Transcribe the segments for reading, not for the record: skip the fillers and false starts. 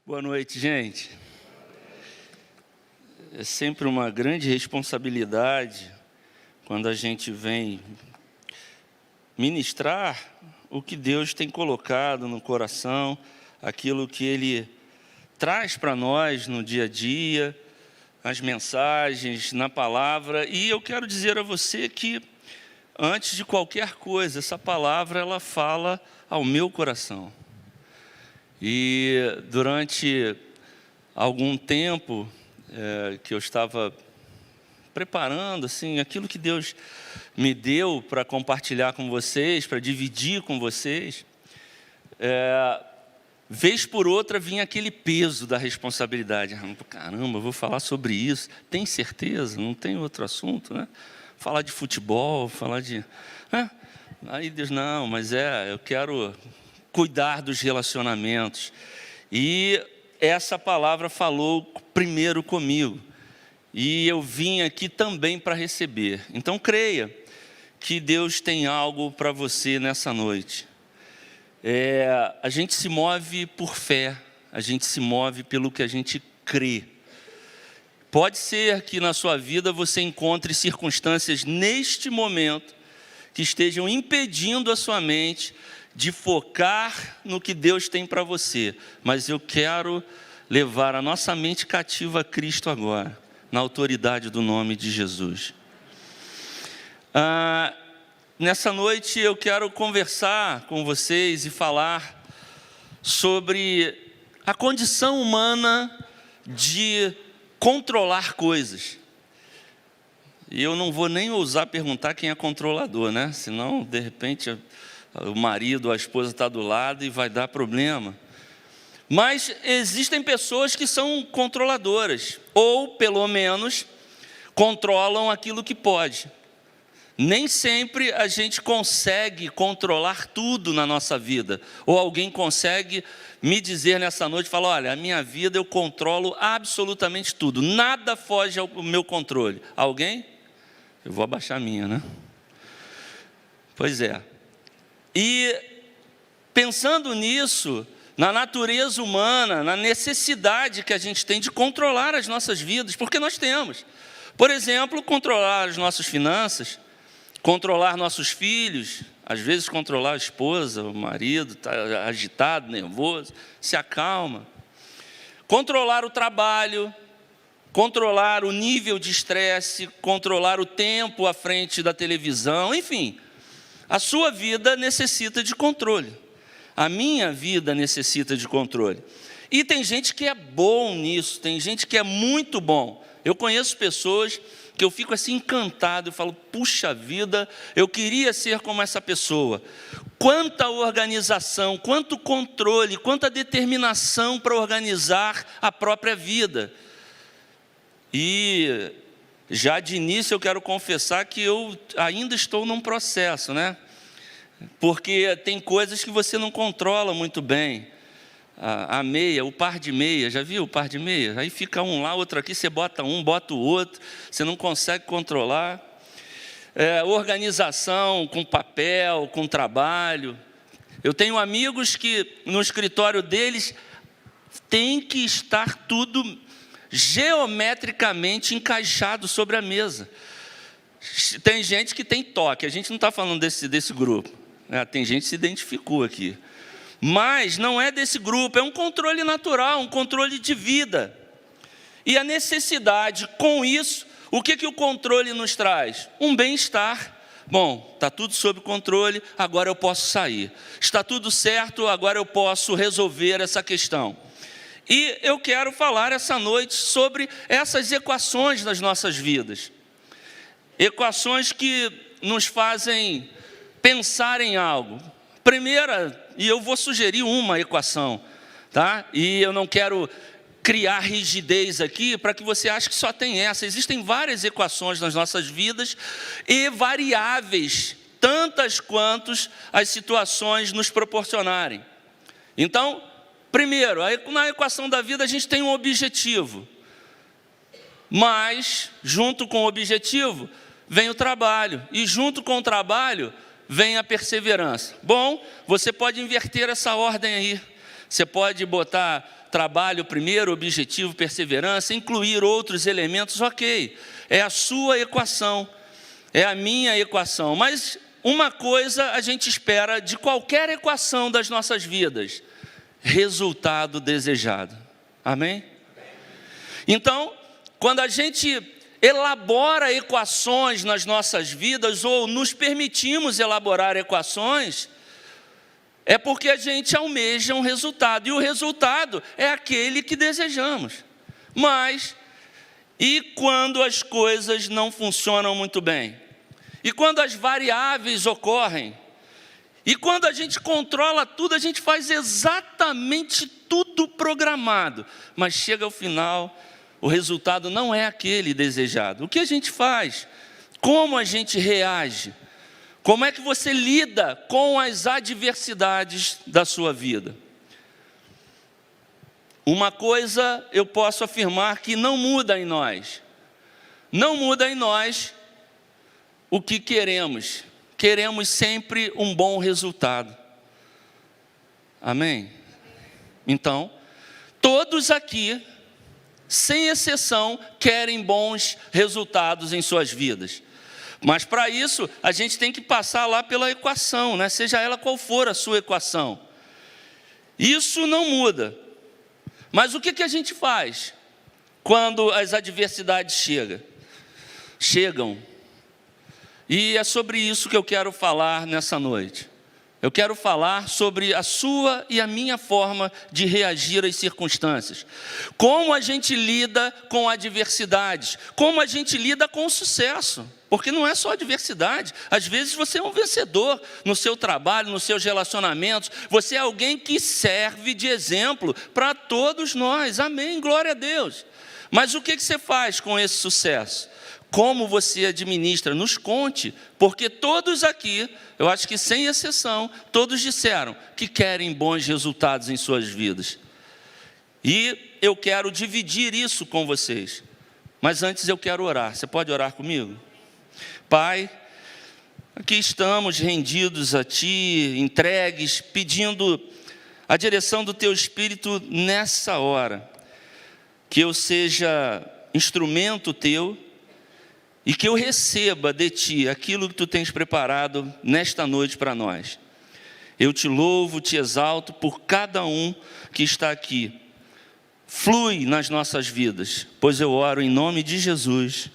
Boa noite, gente. É sempre uma grande responsabilidade quando a gente vem ministrar o que Deus tem colocado no coração, aquilo que Ele traz para nós no dia a dia, nas mensagens, na palavra. E eu quero dizer a você que, antes de qualquer coisa, essa palavra ela fala ao meu coração. E durante algum tempo que eu estava preparando assim, aquilo que Deus me deu para compartilhar com vocês, para dividir com vocês, vez por outra vinha aquele peso da responsabilidade. Caramba, eu vou falar sobre isso. Tem certeza? Não tem outro assunto, né? Falar de futebol, falar de... Aí Deus, não, mas eu quero cuidar dos relacionamentos. E essa palavra falou primeiro comigo. E eu vim aqui também para receber. Então creia que Deus tem algo para você nessa noite. A gente se move por fé, a gente se move pelo que a gente crê. Pode ser que na sua vida você encontre circunstâncias neste momento que estejam impedindo a sua mente de focar no que Deus tem para você. Mas eu quero levar a nossa mente cativa a Cristo agora, na autoridade do nome de Jesus. Nessa noite eu quero conversar com vocês e falar sobre a condição humana de controlar coisas. E eu não vou nem ousar perguntar quem é controlador, né? Senão, de repente, o marido, a esposa está do lado e vai dar problema. Mas existem pessoas que são controladoras, ou pelo menos controlam aquilo que pode. Nem sempre a gente consegue controlar tudo na nossa vida. Ou alguém consegue me dizer nessa noite, falar, olha, a minha vida eu controlo absolutamente tudo. Nada foge ao meu controle. Alguém? Eu vou abaixar a minha, né? Pois é. E pensando nisso, na natureza humana, na necessidade que a gente tem de controlar as nossas vidas, porque nós temos. Por exemplo, controlar as nossas finanças, controlar nossos filhos, às vezes controlar a esposa, o marido, está agitado, nervoso, se acalma. Controlar o trabalho, controlar o nível de estresse, controlar o tempo à frente da televisão, enfim. A sua vida necessita de controle. A minha vida necessita de controle. E tem gente que é bom nisso, tem gente que é muito bom. Eu conheço pessoas que eu fico assim encantado, eu falo, puxa vida, eu queria ser como essa pessoa. Quanta organização, quanto controle, quanta determinação para organizar a própria vida. E já de início eu quero confessar que eu ainda estou num processo, né? Porque tem coisas que você não controla muito bem. A meia, o par de meia, já viu o par de meia? Aí fica um lá, outro aqui, você bota um, bota o outro, você não consegue controlar. Organização com papel, com trabalho. Eu tenho amigos que no escritório deles tem que estar tudo geometricamente encaixado sobre a mesa. Tem gente que tem toque, a gente não está falando desse grupo, tem gente que se identificou aqui. Mas não é desse grupo, é um controle natural, um controle de vida. E a necessidade, com isso, o que o controle nos traz? Um bem-estar. Bom, está tudo sob controle, agora eu posso sair. Está tudo certo, agora eu posso resolver essa questão. E eu quero falar essa noite sobre essas equações das nossas vidas. Equações que nos fazem pensar em algo. Primeira, e eu vou sugerir uma equação, tá? E eu não quero criar rigidez aqui para que você ache que só tem essa. Existem várias equações nas nossas vidas e variáveis, tantas quantas as situações nos proporcionarem. Então, primeiro, na equação da vida a gente tem um objetivo. Mas, junto com o objetivo, vem o trabalho. E junto com o trabalho, vem a perseverança. Bom, você pode inverter essa ordem aí. Você pode botar trabalho primeiro, objetivo, perseverança, incluir outros elementos, ok. É a sua equação, é a minha equação. Mas uma coisa a gente espera de qualquer equação das nossas vidas: resultado desejado. Amém? Então, quando a gente elabora equações nas nossas vidas, ou nos permitimos elaborar equações, é porque a gente almeja um resultado, e o resultado é aquele que desejamos. Mas, e quando as coisas não funcionam muito bem? E quando as variáveis ocorrem? E quando a gente controla tudo, a gente faz exatamente tudo programado, mas chega ao final, o resultado não é aquele desejado. O que a gente faz? Como a gente reage? Como é que você lida com as adversidades da sua vida? Uma coisa eu posso afirmar que não muda em nós. Não muda em nós o que queremos. Queremos sempre um bom resultado. Amém? Então, todos aqui, sem exceção, querem bons resultados em suas vidas. Mas para isso, a gente tem que passar lá pela equação, né? Seja ela qual for a sua equação. Isso não muda. Mas o que a gente faz quando as adversidades chegam? E é sobre isso que eu quero falar nessa noite. Eu quero falar sobre a sua e a minha forma de reagir às circunstâncias. Como a gente lida com adversidades. Como a gente lida com o sucesso. Porque não é só adversidade. Às vezes você é um vencedor no seu trabalho, nos seus relacionamentos. Você é alguém que serve de exemplo para todos nós. Amém, glória a Deus. Mas o que você faz com esse sucesso? Como você administra? Nos conte, porque todos aqui, eu acho que sem exceção, todos disseram que querem bons resultados em suas vidas. E eu quero dividir isso com vocês. Mas antes eu quero orar. Você pode orar comigo? Pai, aqui estamos rendidos a Ti, entregues, pedindo a direção do Teu Espírito nessa hora. Que eu seja instrumento Teu, e que eu receba de Ti aquilo que Tu tens preparado nesta noite para nós. Eu Te louvo, Te exalto por cada um que está aqui. Flui nas nossas vidas, pois eu oro em nome de Jesus.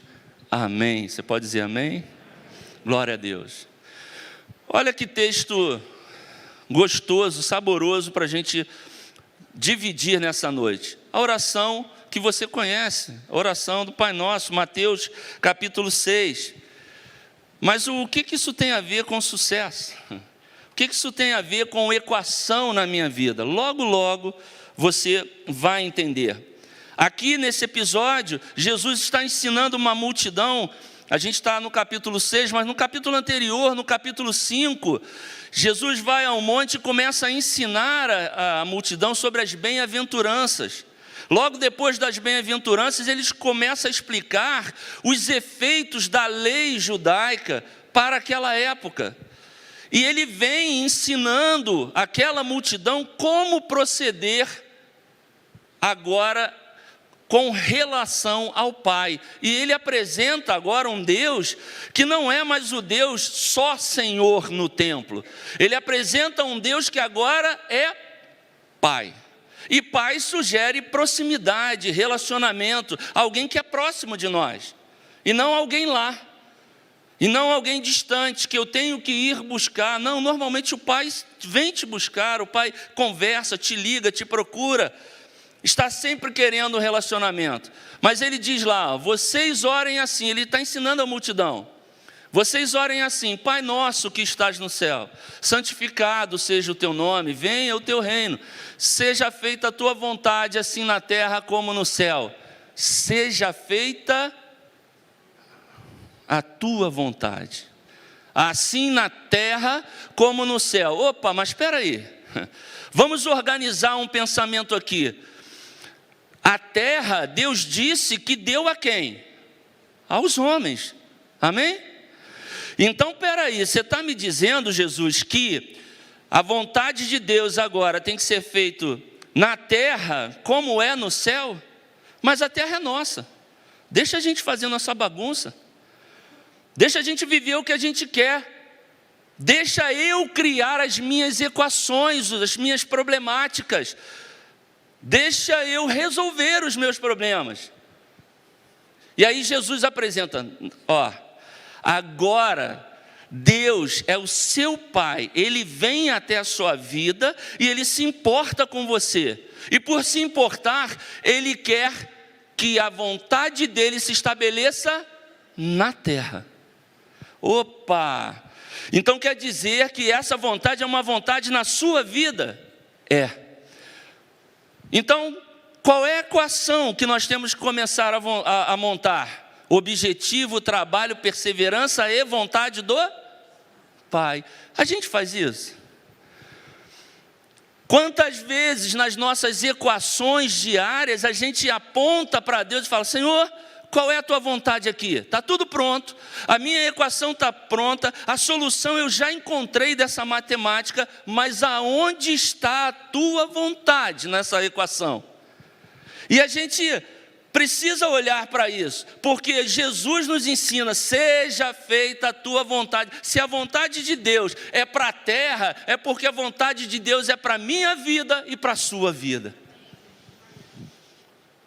Amém. Você pode dizer amém? Glória a Deus. Olha que texto gostoso, saboroso para a gente dividir nessa noite. A oração que você conhece, a oração do Pai Nosso, Mateus capítulo 6. Mas o que isso tem a ver com sucesso? O que isso tem a ver com equação na minha vida? Logo, logo você vai entender. Aqui nesse episódio, Jesus está ensinando uma multidão. A gente está no capítulo 6, mas no capítulo anterior, no capítulo 5, Jesus vai ao monte e começa a ensinar a multidão sobre as bem-aventuranças. Logo depois das bem-aventuranças, eles começam a explicar os efeitos da lei judaica para aquela época. E ele vem ensinando aquela multidão como proceder agora com relação ao Pai. E ele apresenta agora um Deus que não é mais o Deus só Senhor no templo. Ele apresenta um Deus que agora é Pai. E Pai sugere proximidade, relacionamento, alguém que é próximo de nós. E não alguém lá. E não alguém distante, que eu tenho que ir buscar. Não, normalmente o Pai vem te buscar, o Pai conversa, te liga, te procura. Está sempre querendo um relacionamento. Mas ele diz lá, vocês orem assim. Ele está ensinando a multidão. Vocês orem assim: Pai nosso que estás no céu, santificado seja o teu nome, venha o teu reino, seja feita a tua vontade, assim na terra como no céu. Seja feita a tua vontade, assim na terra como no céu. Opa, mas espera aí, vamos organizar um pensamento aqui. A terra, Deus disse que deu a quem? Aos homens, amém? Então, espera aí, você está me dizendo, Jesus, que a vontade de Deus agora tem que ser feita na terra como é no céu, mas a terra é nossa. Deixa a gente fazer nossa bagunça. Deixa a gente viver o que a gente quer. Deixa eu criar as minhas equações, as minhas problemáticas. Deixa eu resolver os meus problemas. E aí Jesus apresenta, agora Deus é o seu Pai, Ele vem até a sua vida e Ele se importa com você. E por se importar, Ele quer que a vontade dEle se estabeleça na terra. Opa! Então quer dizer que essa vontade é uma vontade na sua vida? É. Então, qual é a equação que nós temos que começar a montar? Objetivo, trabalho, perseverança e vontade do Pai. A gente faz isso? Quantas vezes nas nossas equações diárias a gente aponta para Deus e fala: Senhor, qual é a tua vontade aqui? Está tudo pronto, a minha equação está pronta, a solução eu já encontrei dessa matemática, mas aonde está a tua vontade nessa equação? E a gente precisa olhar para isso, porque Jesus nos ensina: seja feita a tua vontade. Se a vontade de Deus é para a terra, é porque a vontade de Deus é para a minha vida e para a sua vida.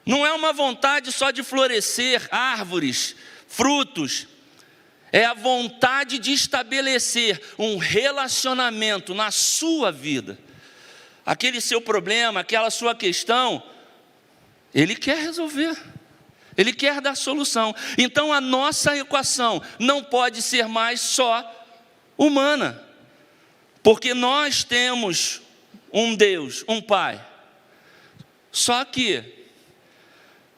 Não é uma vontade só de florescer árvores, frutos. É a vontade de estabelecer um relacionamento na sua vida. Aquele seu problema, aquela sua questão, Ele quer resolver. Ele quer dar solução. Então a nossa equação não pode ser mais só humana. Porque nós temos um Deus, um Pai. Só que,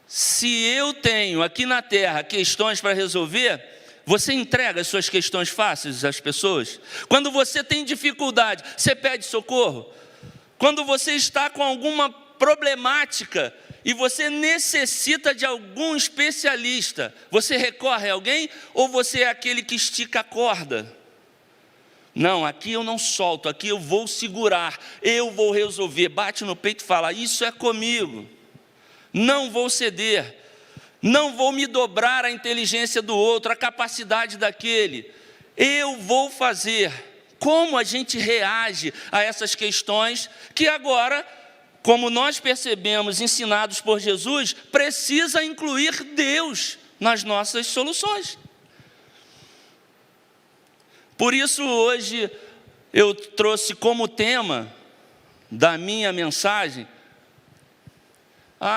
se eu tenho aqui na terra questões para resolver, você entrega as suas questões fáceis às pessoas? Quando você tem dificuldade, você pede socorro? Quando você está com alguma problemática e você necessita de algum especialista, você recorre a alguém ou você é aquele que estica a corda? Não, aqui eu não solto, aqui eu vou segurar, eu vou resolver. Bate no peito e fala: isso é comigo. Não vou ceder, não vou me dobrar à inteligência do outro, à capacidade daquele. Eu vou fazer. Como a gente reage a essas questões que agora, como nós percebemos, ensinados por Jesus, precisa incluir Deus nas nossas soluções. Por isso hoje eu trouxe como tema da minha mensagem,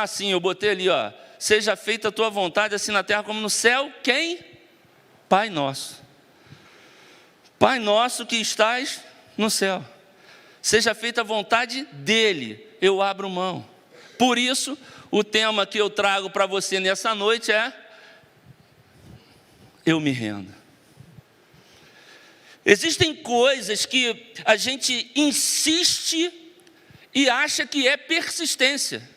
sim, eu botei ali, seja feita a tua vontade, assim na terra como no céu. Quem? Pai nosso. Pai nosso que estás no céu. Seja feita a vontade dEle, eu abro mão. Por isso, o tema que eu trago para você nessa noite é: eu me rendo. Existem coisas que a gente insiste e acha que é persistência.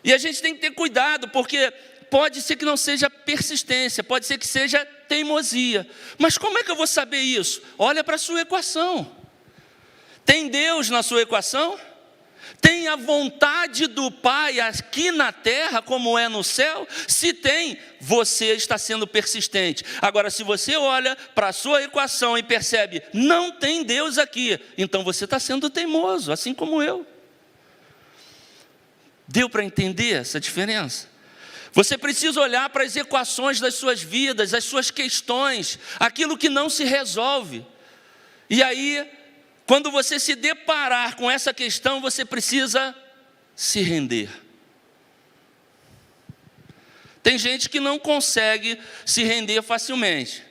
E a gente tem que ter cuidado, porque pode ser que não seja persistência, pode ser que seja teimosia. Mas como é que eu vou saber isso? Olha para a sua equação. Tem Deus na sua equação? Tem a vontade do Pai aqui na terra como é no céu? Se tem, você está sendo persistente. Agora, se você olha para a sua equação e percebe: não tem Deus aqui, então você está sendo teimoso, assim como eu. Deu para entender essa diferença? Você precisa olhar para as equações das suas vidas, as suas questões, aquilo que não se resolve. E aí, quando você se deparar com essa questão, você precisa se render. Tem gente que não consegue se render facilmente.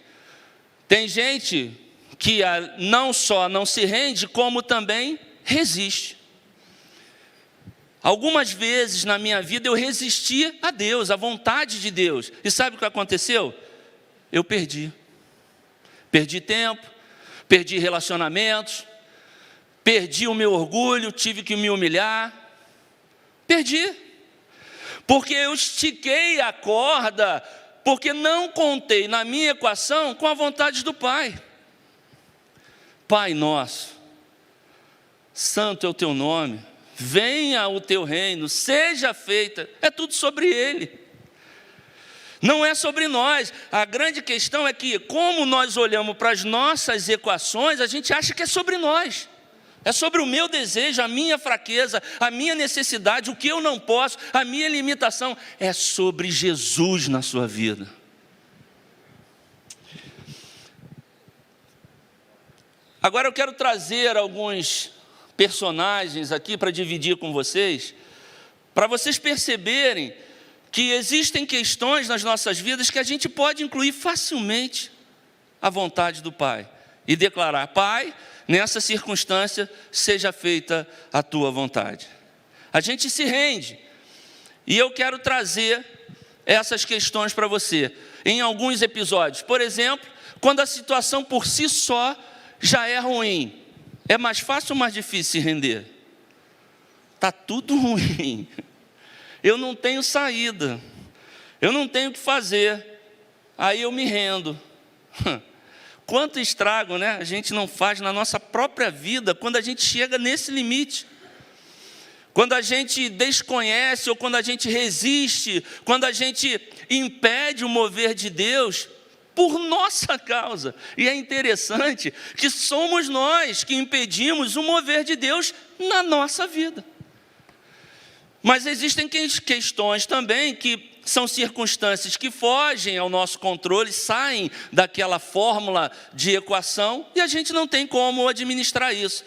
Tem gente que não só não se rende, como também resiste. Algumas vezes na minha vida eu resisti a Deus, à vontade de Deus. E sabe o que aconteceu? Eu perdi. Perdi tempo, perdi relacionamentos, perdi o meu orgulho, tive que me humilhar. Perdi. Porque eu estiquei a corda, porque não contei na minha equação com a vontade do Pai. Pai nosso, santo é o teu nome. venha o teu reino, seja feita, é tudo sobre Ele. Não é sobre nós. A grande questão é que, como nós olhamos para as nossas equações, a gente acha que é sobre nós. É sobre o meu desejo, a minha fraqueza, a minha necessidade, o que eu não posso, a minha limitação. É sobre Jesus na sua vida. Agora eu quero trazer alguns personagens aqui para dividir com vocês, para vocês perceberem que existem questões nas nossas vidas que a gente pode incluir facilmente a vontade do Pai e declarar: Pai, nessa circunstância, seja feita a tua vontade. A gente se rende. E eu quero trazer essas questões para você em alguns episódios. Por exemplo, quando a situação por si só já é ruim, é mais fácil ou mais difícil se render? Está tudo ruim. Eu não tenho saída, eu não tenho o que fazer, aí eu me rendo. Quanto estrago, né, a gente não faz na nossa própria vida quando a gente chega nesse limite. Quando a gente desconhece ou quando a gente resiste, quando a gente impede o mover de Deus por nossa causa. E é interessante que somos nós que impedimos o mover de Deus na nossa vida. Mas existem questões também que são circunstâncias que fogem ao nosso controle, saem daquela fórmula de equação e a gente não tem como administrar isso.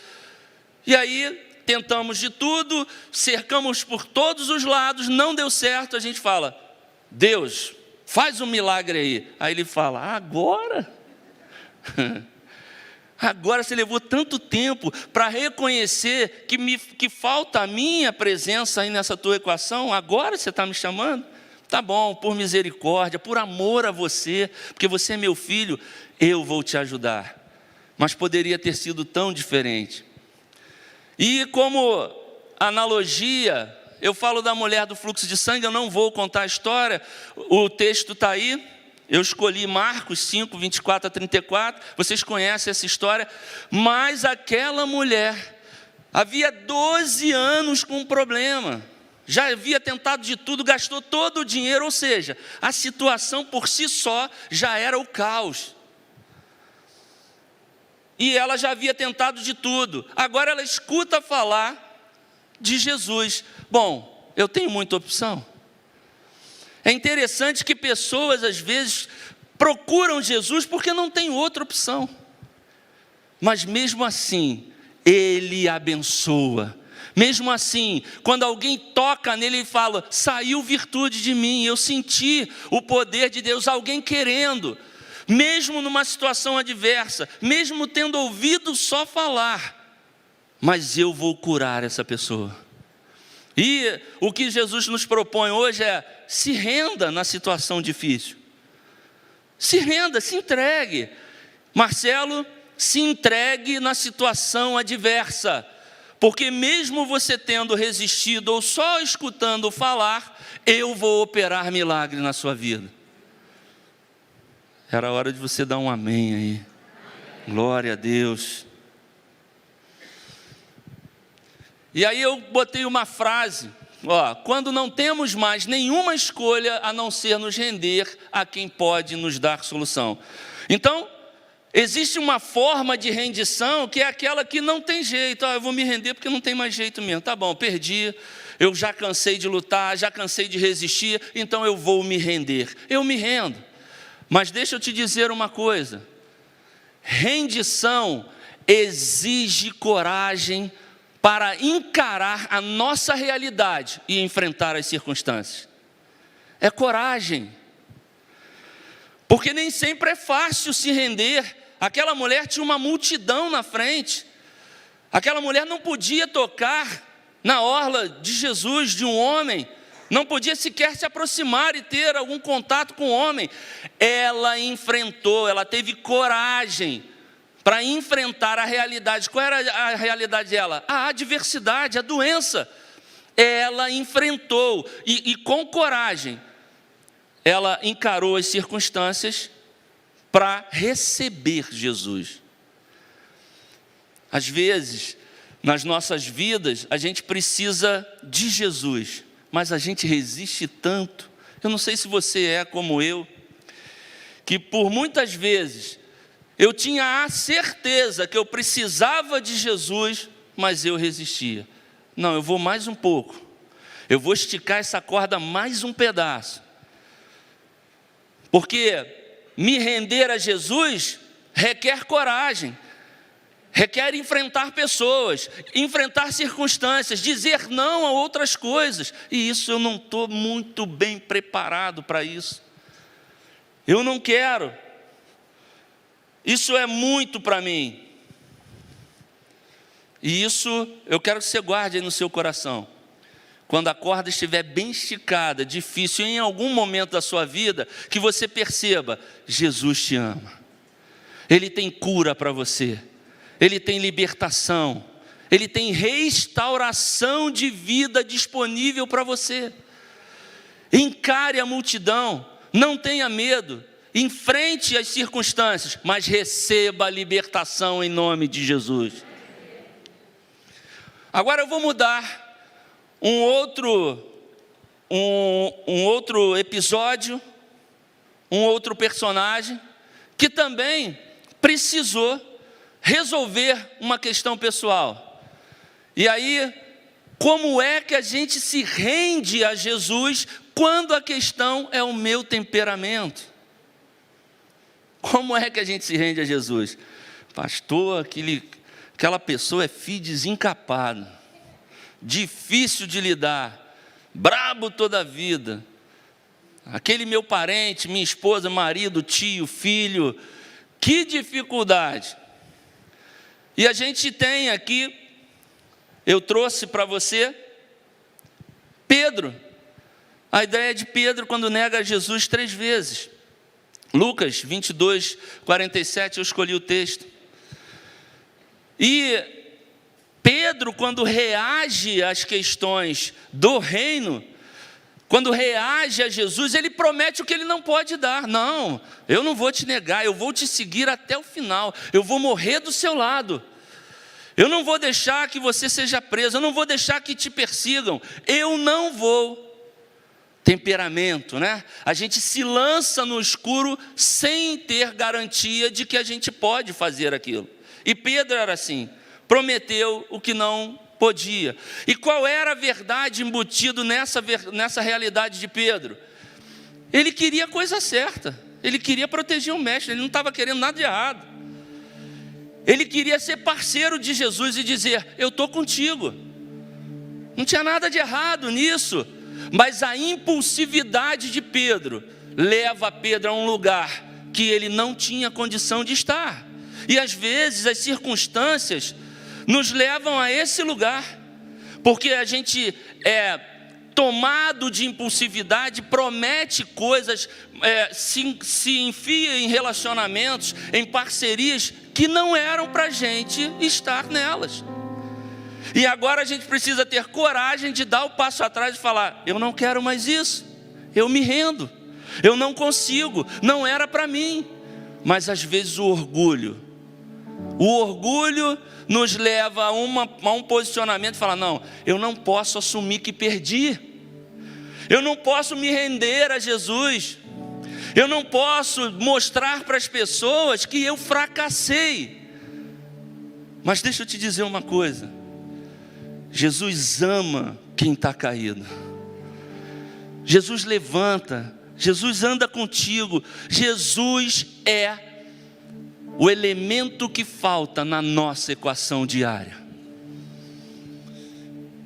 E aí tentamos de tudo, cercamos por todos os lados, não deu certo, a gente fala: Deus, faz um milagre aí. Aí Ele fala: agora? Agora você levou tanto tempo para reconhecer que falta a minha presença aí nessa tua equação, agora você está me chamando? Tá bom, por misericórdia, por amor a você, porque você é meu filho, eu vou te ajudar. Mas poderia ter sido tão diferente. E como analogia, eu falo da mulher do fluxo de sangue, eu não vou contar a história, o texto está aí. Eu escolhi Marcos 5, 24 a 34, vocês conhecem essa história. Mas aquela mulher havia 12 anos com um problema, já havia tentado de tudo, gastou todo o dinheiro, ou seja, a situação por si só já era o caos. E ela já havia tentado de tudo, agora ela escuta falar de Jesus. Bom, eu tenho muita opção. É interessante que pessoas, às vezes, procuram Jesus porque não tem outra opção. Mas mesmo assim, Ele abençoa. Mesmo assim, quando alguém toca nele e fala: saiu virtude de mim, eu senti o poder de Deus, alguém querendo. Mesmo numa situação adversa, mesmo tendo ouvido só falar, mas eu vou curar essa pessoa. E o que Jesus nos propõe hoje é: se renda na situação difícil. Se renda, se entregue. Marcelo, se entregue na situação adversa. Porque mesmo você tendo resistido ou só escutando falar, eu vou operar milagre na sua vida. Era hora de você dar um amém aí. Glória a Deus. E aí eu botei uma frase: quando não temos mais nenhuma escolha a não ser nos render a quem pode nos dar solução. Então, existe uma forma de rendição que é aquela que não tem jeito. Eu vou me render porque não tem mais jeito mesmo. Tá bom, perdi, eu já cansei de lutar, já cansei de resistir, então eu vou me render. Eu me rendo. Mas deixa eu te dizer uma coisa: rendição exige coragem para encarar a nossa realidade e enfrentar as circunstâncias. É coragem. Porque nem sempre é fácil se render. Aquela mulher tinha uma multidão na frente. Aquela mulher não podia tocar na orla de Jesus, de um homem. Não podia sequer se aproximar e ter algum contato com o homem. Ela enfrentou, ela teve coragem para enfrentar a realidade. Qual era a realidade dela? A adversidade, a doença. Ela enfrentou e com coragem, ela encarou as circunstâncias para receber Jesus. Às vezes, nas nossas vidas, a gente precisa de Jesus, mas a gente resiste tanto. Eu não sei se você é como eu, que por muitas vezes eu tinha a certeza que eu precisava de Jesus, mas eu resistia. Não, eu vou mais um pouco, eu vou esticar essa corda mais um pedaço, porque me render a Jesus requer coragem, requer enfrentar pessoas, enfrentar circunstâncias, dizer não a outras coisas. E isso eu não estou muito bem preparado para isso. Eu não quero. Isso é muito para mim. E isso eu quero que você guarde aí no seu coração. Quando a corda estiver bem esticada, difícil, em algum momento da sua vida, que você perceba, Jesus te ama. Ele tem cura para você. Ele tem libertação, Ele tem restauração de vida disponível para você. Encare a multidão, não tenha medo, enfrente as circunstâncias, mas receba a libertação em nome de Jesus. Agora eu vou mudar um outro episódio, um outro personagem, que também precisou resolver uma questão pessoal. E aí, como é que a gente se rende a Jesus quando a questão é o meu temperamento? Como é que a gente se rende a Jesus? Pastor, aquela pessoa é filho desencapado, difícil de lidar, brabo toda a vida. Aquele meu parente, minha esposa, marido, tio, filho, que dificuldade. E a gente tem aqui, eu trouxe para você, Pedro, a ideia de Pedro quando nega Jesus 3 vezes. Lucas 22, 47, eu escolhi o texto. E Pedro, quando reage às questões do reino, quando reage a Jesus, ele promete o que ele não pode dar. Não, eu não vou te negar, eu vou te seguir até o final, eu vou morrer do seu lado. Eu não vou deixar que você seja preso, eu não vou deixar que te persigam, eu não vou. Temperamento, né? A gente se lança no escuro sem ter garantia de que a gente pode fazer aquilo. E Pedro era assim, prometeu o que não podia. E qual era a verdade embutido nessa realidade de Pedro? Ele queria a coisa certa, ele queria proteger o mestre, ele não estava querendo nada de errado. Ele queria ser parceiro de Jesus e dizer, eu estou contigo. Não tinha nada de errado nisso, mas a impulsividade de Pedro leva Pedro a um lugar que ele não tinha condição de estar. E às vezes as circunstâncias nos levam a esse lugar, porque a gente é tomado de impulsividade, promete coisas, se enfia em relacionamentos, em parcerias que não eram para a gente estar nelas. E agora a gente precisa ter coragem de dar o passo atrás e falar, eu não quero mais isso, eu me rendo, eu não consigo, não era para mim. Mas às vezes o orgulho nos leva a um posicionamento e falar, não, eu não posso assumir que perdi, eu não posso me render a Jesus, eu não posso mostrar para as pessoas que eu fracassei. Mas deixa eu te dizer uma coisa, Jesus ama quem está caído, Jesus levanta, Jesus anda contigo, Jesus é o elemento que falta na nossa equação diária.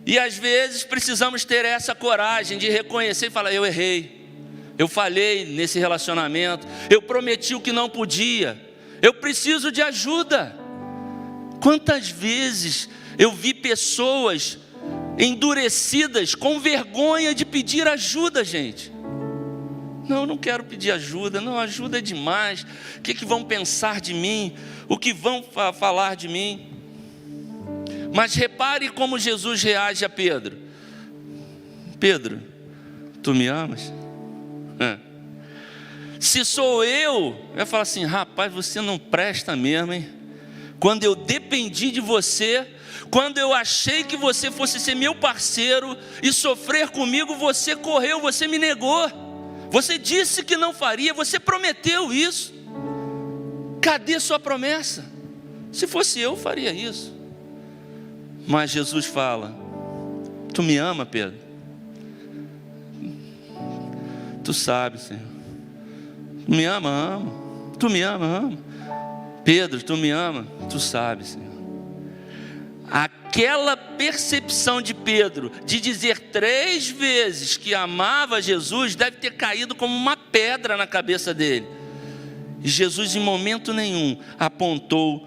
E às vezes precisamos ter essa coragem de reconhecer e falar, eu errei, eu falhei nesse relacionamento, eu prometi o que não podia, eu preciso de ajuda. Quantas vezes eu vi pessoas endurecidas, com vergonha de pedir ajuda, gente. Não, eu não quero pedir ajuda, não, ajuda é demais, o que vão pensar de mim, o que vão falar de mim? Mas repare como Jesus reage a Pedro. Pedro, tu me amas? Se sou eu ia falar assim, rapaz, você não presta mesmo, hein? quando eu dependi de você, quando eu achei que você fosse ser meu parceiro e sofrer comigo, você correu, você me negou. Você disse que não faria, você prometeu isso. Cadê sua promessa? Se fosse eu, faria isso. Mas Jesus fala: tu me ama, Pedro? Tu sabe, Senhor. Tu me ama, amo. Tu me ama, amo. Pedro, tu me ama? Tu sabe, Senhor. Aquela percepção de Pedro de dizer 3 vezes que amava Jesus deve ter caído como uma pedra na cabeça dele. E Jesus em momento nenhum apontou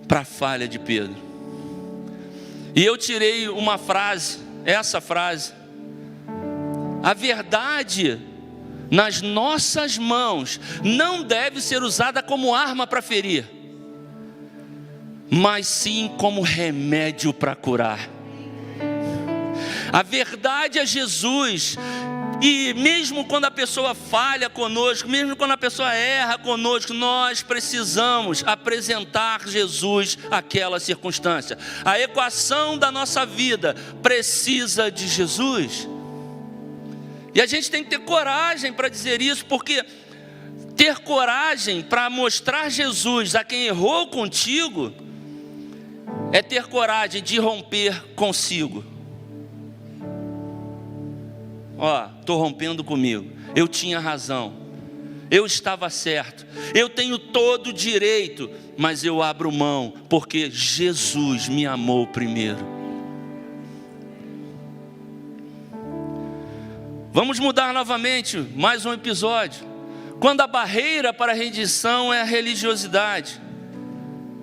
para a falha de Pedro. E eu tirei uma frase, essa frase: a verdade nas nossas mãos não deve ser usada como arma para ferir, mas sim como remédio para curar. A verdade é Jesus. E mesmo quando a pessoa falha conosco, mesmo quando a pessoa erra conosco, nós precisamos apresentar Jesus àquela circunstância. A equação da nossa vida precisa de Jesus. E a gente tem que ter coragem para dizer isso, porque ter coragem para mostrar Jesus a quem errou contigo é ter coragem de romper consigo. Estou rompendo comigo. Eu tinha razão. Eu estava certo. Eu tenho todo o direito, mas eu abro mão, porque Jesus me amou primeiro. Vamos mudar novamente, mais um episódio. Quando a barreira para a redenção é a religiosidade.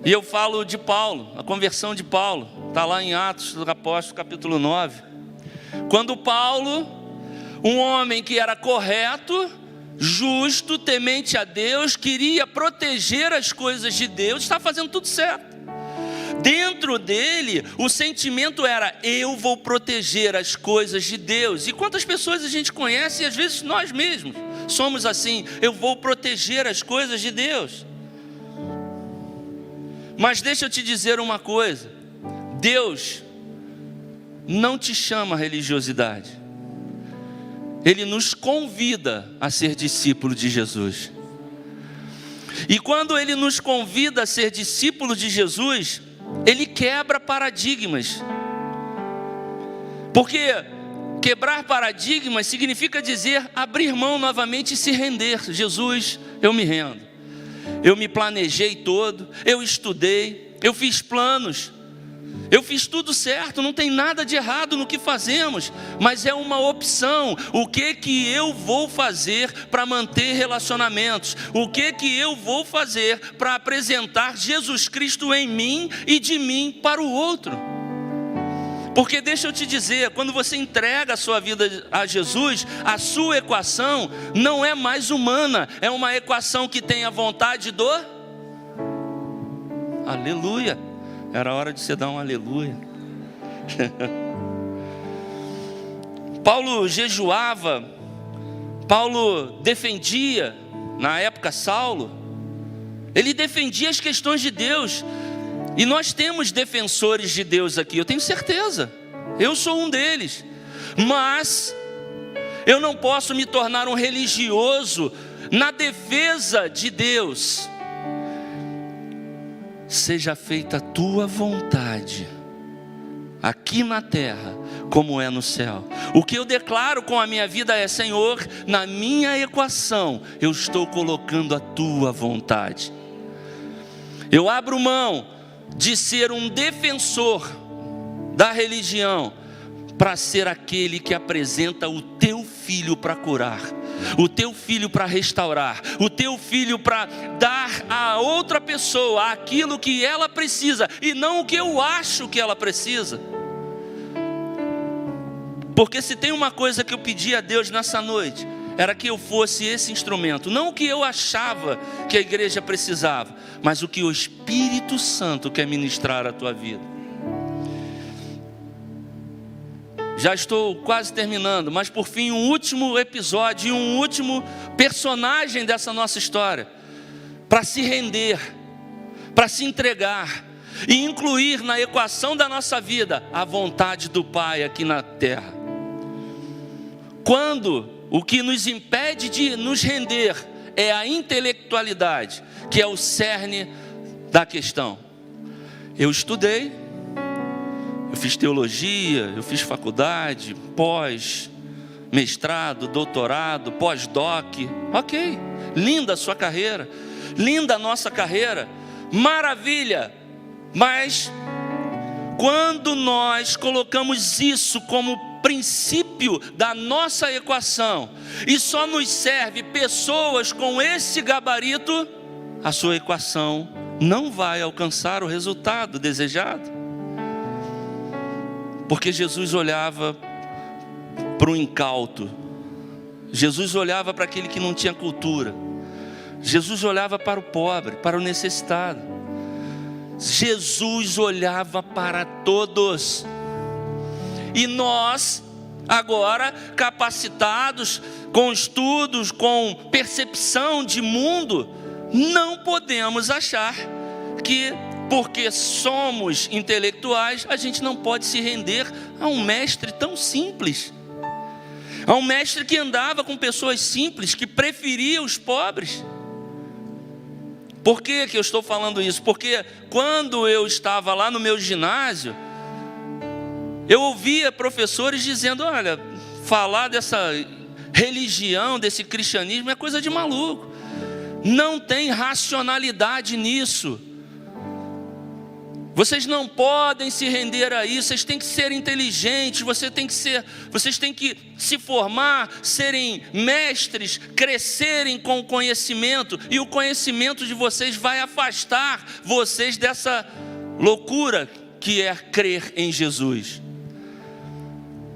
E eu falo de Paulo, a conversão de Paulo. Está lá em Atos do Apóstolo, capítulo 9. Quando Paulo, um homem que era correto, justo, temente a Deus, queria proteger as coisas de Deus, está fazendo tudo certo. Dentro dele, o sentimento era: eu vou proteger as coisas de Deus. E quantas pessoas a gente conhece, e às vezes nós mesmos somos assim: eu vou proteger as coisas de Deus. Mas deixa eu te dizer uma coisa: Deus não te chama a religiosidade. Ele nos convida a ser discípulo de Jesus. E quando Ele nos convida a ser discípulo de Jesus, Ele quebra paradigmas. Porque quebrar paradigmas significa dizer abrir mão novamente e se render. Jesus, eu me rendo. Eu me planejei todo, eu estudei, eu fiz planos, eu fiz tudo certo, não tem nada de errado no que fazemos, mas é uma opção. O que eu vou fazer para manter relacionamentos? O que eu vou fazer para apresentar Jesus Cristo em mim e de mim para o outro? Porque deixa eu te dizer, quando você entrega a sua vida a Jesus, a sua equação não é mais humana, é uma equação que tem a vontade do... Aleluia! Era hora de você dar um aleluia. Paulo jejuava, Paulo defendia, na época Saulo, ele defendia as questões de Deus. E nós temos defensores de Deus aqui, eu tenho certeza, eu sou um deles. Mas eu não posso me tornar um religioso na defesa de Deus. Seja feita a tua vontade, aqui na terra, como é no céu. O que eu declaro com a minha vida é: Senhor, na minha equação, eu estou colocando a tua vontade. Eu abro mão de ser um defensor da religião para ser aquele que apresenta o teu filho para curar, o teu filho para restaurar, o teu filho para dar a outra pessoa aquilo que ela precisa e não o que eu acho que ela precisa. Porque se tem uma coisa que eu pedi a Deus nessa noite, era que eu fosse esse instrumento, não o que eu achava que a igreja precisava, mas o que o Espírito Santo quer ministrar à tua vida. Já estou quase terminando, mas por fim, um último episódio, um último personagem dessa nossa história, para se render, para se entregar, e incluir na equação da nossa vida a vontade do Pai aqui na terra. Quando o que nos impede de nos render é a intelectualidade, que é o cerne da questão. Eu estudei, eu fiz teologia, eu fiz faculdade, mestrado, doutorado, pós-doc. Ok, linda a sua carreira, linda a nossa carreira, maravilha. Mas quando nós colocamos isso como princípio da nossa equação e só nos serve pessoas com esse gabarito, a sua equação não vai alcançar o resultado desejado. Porque Jesus olhava para o incauto, Jesus olhava para aquele que não tinha cultura, Jesus olhava para o pobre, para o necessitado, Jesus olhava para todos. E nós, agora capacitados, com estudos, com percepção de mundo, não podemos achar que porque somos intelectuais, a gente não pode se render a um mestre tão simples, a um mestre que andava com pessoas simples, que preferia os pobres. Por que eu estou falando isso? Porque quando eu estava lá no meu ginásio, eu ouvia professores dizendo: olha, falar dessa religião, desse cristianismo é coisa de maluco, não tem racionalidade nisso, vocês não podem se render a isso, vocês têm que ser inteligentes, vocês têm que se formar, serem mestres, crescerem com o conhecimento, e o conhecimento de vocês vai afastar vocês dessa loucura que é crer em Jesus.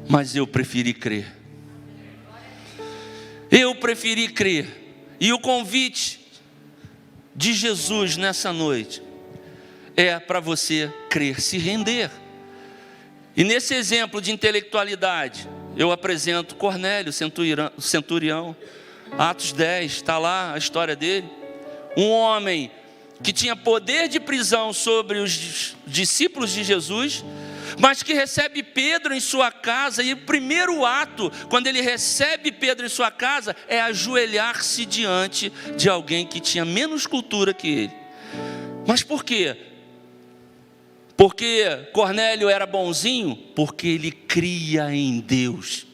Mas eu preferi crer. Eu preferi crer. E o convite de Jesus nessa noite é para você crer, se render. E nesse exemplo de intelectualidade, eu apresento Cornélio, centurião, Atos 10, está lá a história dele. Um homem que tinha poder de prisão sobre os discípulos de Jesus, mas que recebe Pedro em sua casa, e o primeiro ato, quando ele recebe Pedro em sua casa, é ajoelhar-se diante de alguém que tinha menos cultura que ele. Mas por quê? Porque Cornélio era bonzinho? Porque ele cria em Deus.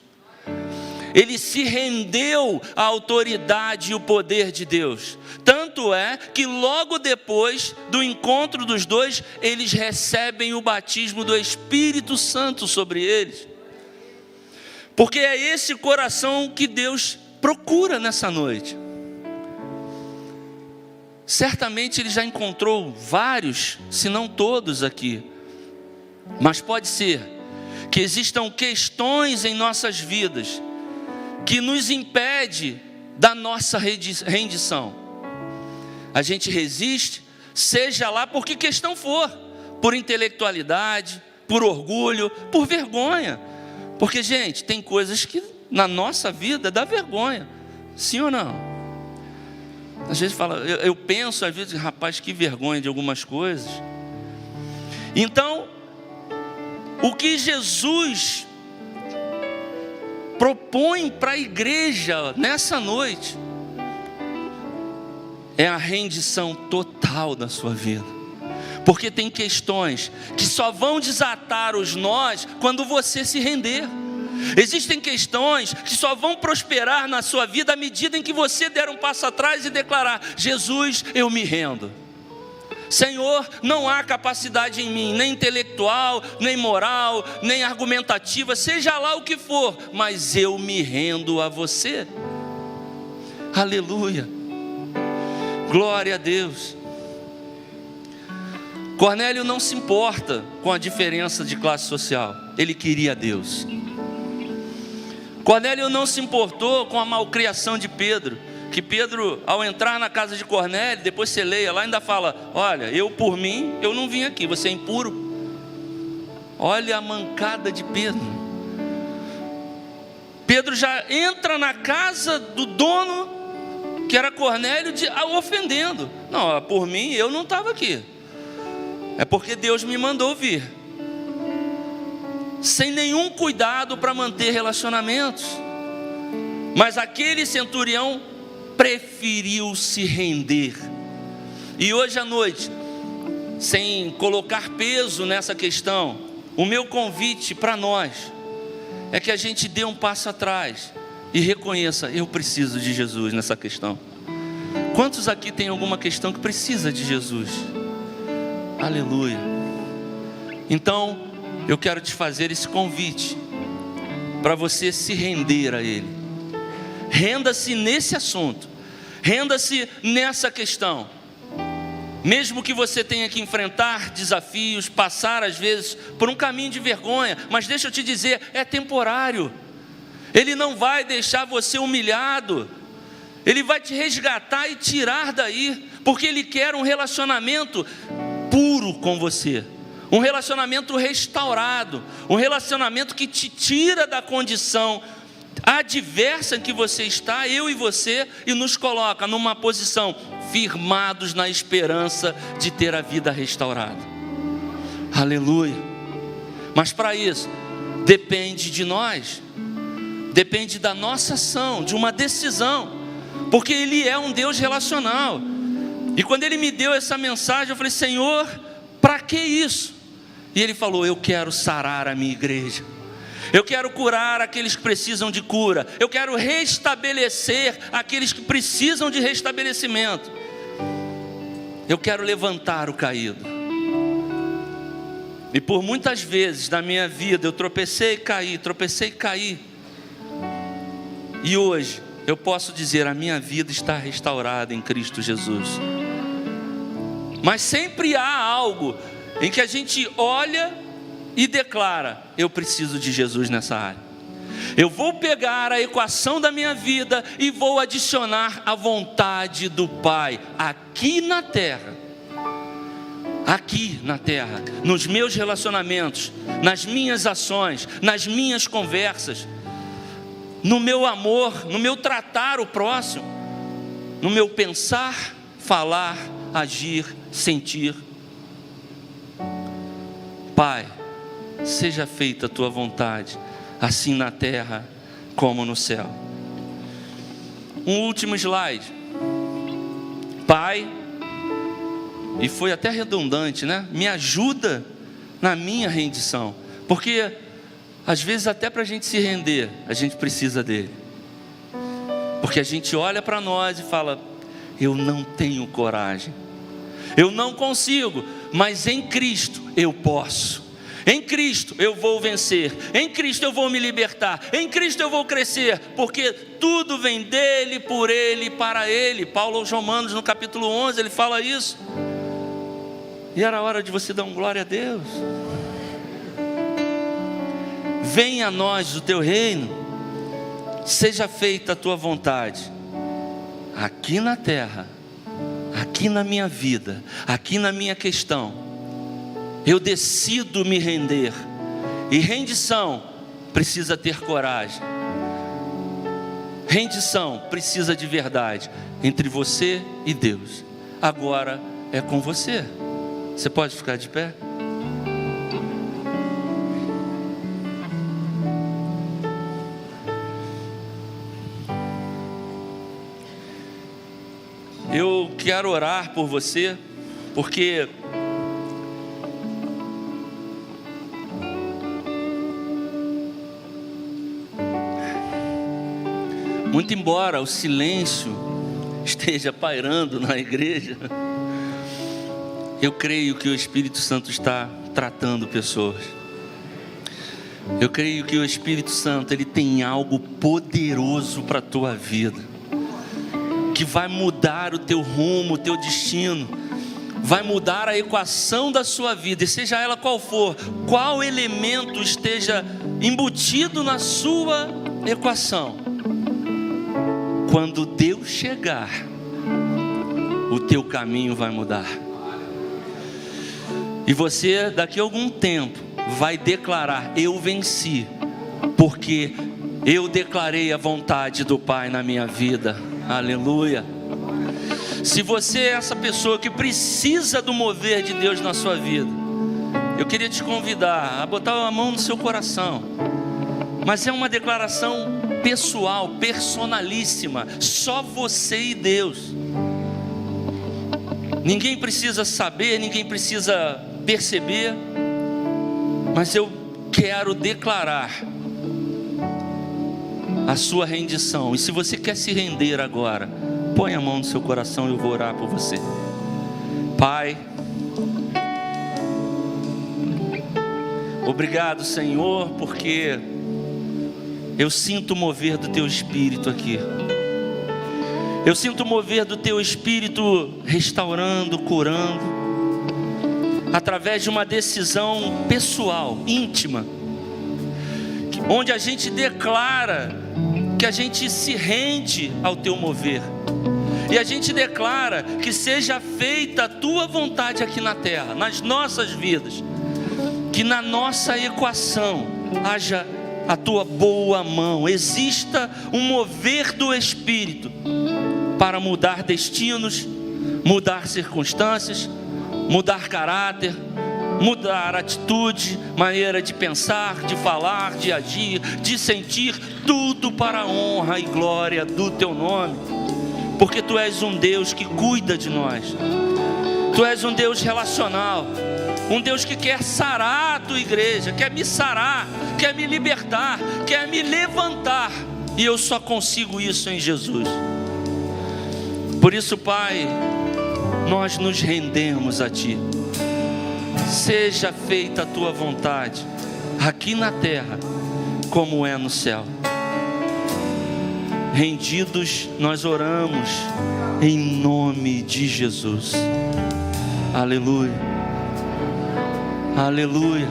Ele se rendeu à autoridade e o poder de Deus. Tanto é que logo depois do encontro dos dois, eles recebem o batismo do Espírito Santo sobre eles. Porque é esse coração que Deus procura nessa noite. Certamente ele já encontrou vários, se não todos aqui. Mas pode ser que existam questões em nossas vidas que nos impede da nossa rendição. A gente resiste, seja lá por que questão for, por intelectualidade, por orgulho, por vergonha. Porque, gente, tem coisas que na nossa vida dá vergonha, sim ou não? Às vezes eu penso, às vezes, rapaz, que vergonha de algumas coisas. Então, o que Jesus propõe para a igreja nessa noite é a rendição total da sua vida. Porque tem questões que só vão desatar os nós quando você se render. Existem questões que só vão prosperar na sua vida à medida em que você der um passo atrás e declarar: Jesus, eu me rendo. Senhor, não há capacidade em mim, nem intelectual, nem moral, nem argumentativa, seja lá o que for, mas eu me rendo a você. Aleluia, glória a Deus. Cornélio não se importa com a diferença de classe social, ele queria Deus. Cornélio não se importou com a malcriação de Pedro, que Pedro, ao entrar na casa de Cornélio, depois você leia lá, ainda fala: olha, eu por mim, eu não vim aqui, você é impuro. Olha a mancada de Pedro. Pedro já entra na casa do dono, que era Cornélio, ofendendo. Não, por mim, eu não estava aqui. é porque Deus me mandou vir, sem nenhum cuidado para manter relacionamentos. Mas aquele centurião preferiu se render. E hoje à noite, sem colocar peso nessa questão, o meu convite para nós é que a gente dê um passo atrás e reconheça: eu preciso de Jesus nessa questão. Quantos aqui tem alguma questão que precisa de Jesus? Aleluia. Então, eu quero te fazer esse convite para você se render a Ele. Renda-se nesse assunto, renda-se nessa questão. Mesmo que você tenha que enfrentar desafios, passar às vezes por um caminho de vergonha, mas deixa eu te dizer, é temporário. Ele não vai deixar você humilhado. Ele vai te resgatar e tirar daí, porque Ele quer um relacionamento puro com você, um relacionamento restaurado, um relacionamento que te tira da condição adversa em que você está, eu e você, e nos coloca numa posição firmados na esperança de ter a vida restaurada. Aleluia. Mas para isso depende de nós, depende da nossa ação, de uma decisão, porque Ele é um Deus relacional. E quando Ele me deu essa mensagem, eu falei: Senhor, para que isso? E Ele falou: eu quero sarar a minha igreja, eu quero curar aqueles que precisam de cura, eu quero restabelecer aqueles que precisam de restabelecimento, eu quero levantar o caído. E por muitas vezes na minha vida eu tropecei e caí, tropecei e caí, e hoje eu posso dizer: a minha vida está restaurada em Cristo Jesus. Mas sempre há algo em que a gente olha e declara: eu preciso de Jesus nessa área. Eu vou pegar a equação da minha vida e vou adicionar a vontade do Pai aqui na terra. Aqui na terra, nos meus relacionamentos, nas minhas ações, nas minhas conversas, no meu amor, no meu tratar o próximo, no meu pensar, falar, agir, sentir. Pai, seja feita a tua vontade, assim na terra como no céu. Um último slide. Pai, e foi até redundante, né? Me ajuda na minha rendição, porque às vezes até para a gente se render, a gente precisa dele, porque a gente olha para nós e fala: eu não tenho coragem, eu não consigo, mas em Cristo eu posso, em Cristo eu vou vencer, em Cristo eu vou me libertar, em Cristo eu vou crescer, porque tudo vem dele, por ele, para ele. Paulo aos Romanos no capítulo 11 ele fala isso. E era hora de você dar um glória a Deus. Venha a nós o teu reino, seja feita a tua vontade, aqui na terra, aqui na minha vida, aqui na minha questão. Eu decido me render, e rendição precisa ter coragem, rendição precisa de verdade entre você e Deus. Agora é com você. Você pode ficar de pé? Eu quero orar por você, porque muito embora o silêncio esteja pairando na igreja, eu creio que o Espírito Santo está tratando pessoas. Eu creio que o Espírito Santo, ele tem algo poderoso para a tua vida, que vai mudar o teu rumo, o teu destino, vai mudar a equação da sua vida, e seja ela qual for, qual elemento esteja embutido na sua equação, quando Deus chegar, o teu caminho vai mudar. E você daqui a algum tempo vai declarar: eu venci, porque eu declarei a vontade do Pai na minha vida. Aleluia. Se você é essa pessoa que precisa do mover de Deus na sua vida, eu queria te convidar a botar a mão no seu coração. Mas é uma declaração pessoal, personalíssima, só você e Deus. Ninguém precisa saber, ninguém precisa perceber, mas eu quero declarar a sua rendição. E se você quer se render agora, põe a mão no seu coração e eu vou orar por você. Pai, obrigado, Senhor, porque eu sinto o mover do Teu Espírito aqui. Eu sinto o mover do Teu Espírito restaurando, curando, através de uma decisão pessoal, íntima, onde a gente declara que a gente se rende ao Teu mover. E a gente declara que seja feita a Tua vontade aqui na terra, nas nossas vidas. Que na nossa equação haja a Tua boa mão, exista um mover do Espírito para mudar destinos, mudar circunstâncias, mudar caráter, mudar atitude, maneira de pensar, de falar, de agir, de sentir, tudo para a honra e glória do Teu nome, porque Tu és um Deus que cuida de nós, Tu és um Deus relacional, um Deus que quer sarar a Tua igreja, quer me sarar, quer me libertar, quer me levantar, e eu só consigo isso em Jesus. Por isso, Pai, nós nos rendemos a Ti. Seja feita a Tua vontade, aqui na terra, como é no céu. Rendidos, nós oramos, em nome de Jesus. Aleluia. Aleluia.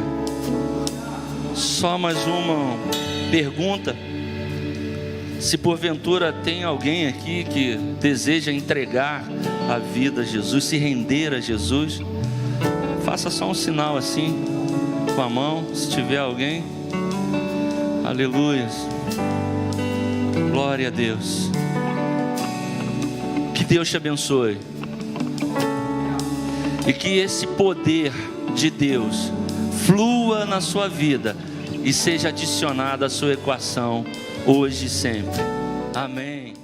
Só mais uma pergunta. Se porventura tem alguém aqui que deseja entregar a vida a Jesus, se render a Jesus, faça só um sinal assim, com a mão, se tiver alguém. Aleluia. Glória a Deus. Que Deus te abençoe. E que esse poder de Deus flua na sua vida e seja adicionado à sua equação hoje e sempre. Amém.